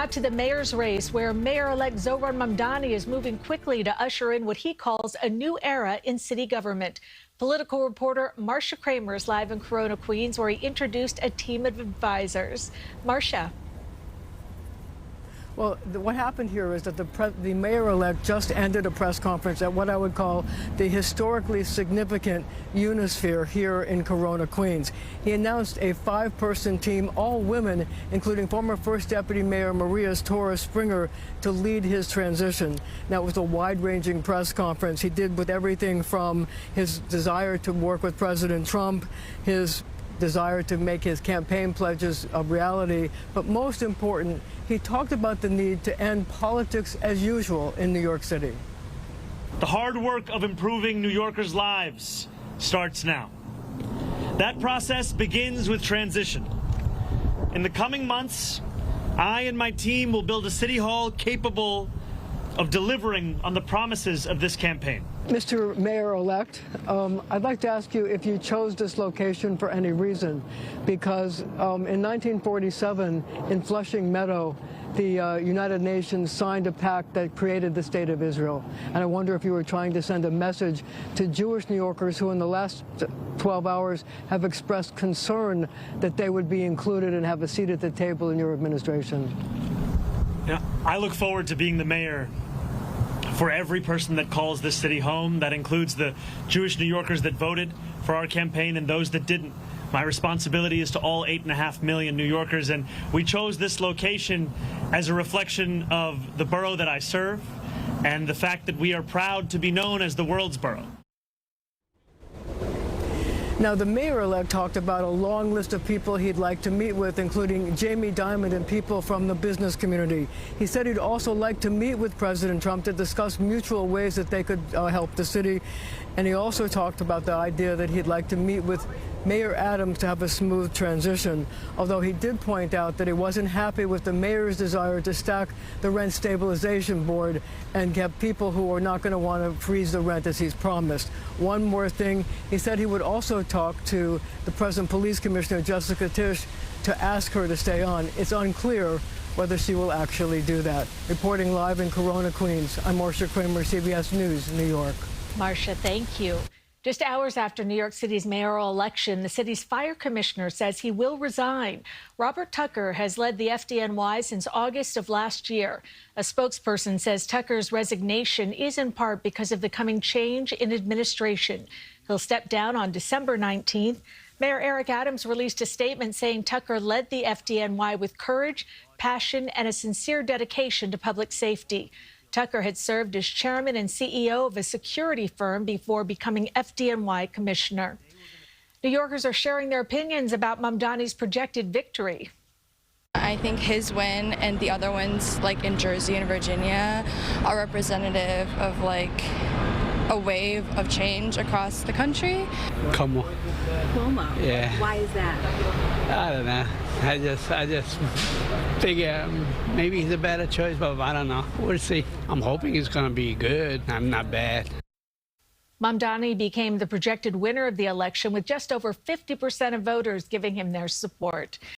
Now to the mayor's race, where Mayor-elect Zohran Mamdani is moving quickly to usher in what he calls a new era in city government. Political reporter Marcia Kramer is live in Corona, Queens, where he introduced a team of advisors. Marcia. Well, what happened here is that the mayor-elect just ended a press conference at what I would call the historically significant Unisphere here in Corona, Queens. He announced a 5-person team, all women, including former First Deputy Mayor Maria's Torres Springer, to lead his transition. Now, it was a wide-ranging press conference. He did with everything from his desire to work with President Trump, his desire to make his campaign pledges a reality, but most important, he talked about the need to end politics as usual in New York City. The hard work of improving New Yorkers' lives starts now. That process begins with transition. In the coming months, I and my team will build a city hall capable of delivering on the promises of this campaign. Mr. Mayor-elect, I'd like to ask you if you chose this location for any reason, because in 1947 in Flushing Meadow, the United Nations signed a pact that created the State of Israel. And I wonder if you were trying to send a message to Jewish New Yorkers who in the last 12 hours have expressed concern that they would be included and have a seat at the table in your administration. Yeah, I look forward to being the mayor for every person that calls this city home. That includes the Jewish New Yorkers that voted for our campaign and those that didn't. My responsibility is to all 8.5 million New Yorkers, and we chose this location as a reflection of the borough that I serve and the fact that we are proud to be known as the world's borough. Now, the mayor-elect talked about a long list of people he'd like to meet with, including Jamie Dimon and people from the business community. He said he'd also like to meet with President Trump to discuss mutual ways that they could help the city. And he also talked about the idea that he'd like to meet with Mayor Adams to have a smooth transition, although he did point out that he wasn't happy with the mayor's desire to stack the rent stabilization board and get people who are not going to want to freeze the rent as he's promised. One more thing, he said he would also talk to the present police commissioner, Jessica Tisch, to ask her to stay on. It's unclear whether she will actually do that. Reporting live in Corona, Queens, I'm Marcia Kramer, CBS News, New York. Marcia, thank you. Just hours after New York City's mayoral election, the city's fire commissioner says he will resign. Robert Tucker has led the FDNY since August of last year. A spokesperson says Tucker's resignation is in part because of the coming change in administration. He'll step down on December 19th. Mayor Eric Adams released a statement saying Tucker led the FDNY with courage, passion, and a sincere dedication to public safety. Tucker had served as chairman and CEO of a security firm before becoming FDNY commissioner. New Yorkers are sharing their opinions about Mamdani's projected victory. I think his win and the other ones, like in Jersey and Virginia, are representative of like a wave of change across the country. Como. Yeah. Why is that? I don't know. I just figure maybe he's a better choice, but I don't know. We'll see. I'm hoping he's going to be good. I'm not bad. Mamdani became the projected winner of the election with just over 50% of voters giving him their support.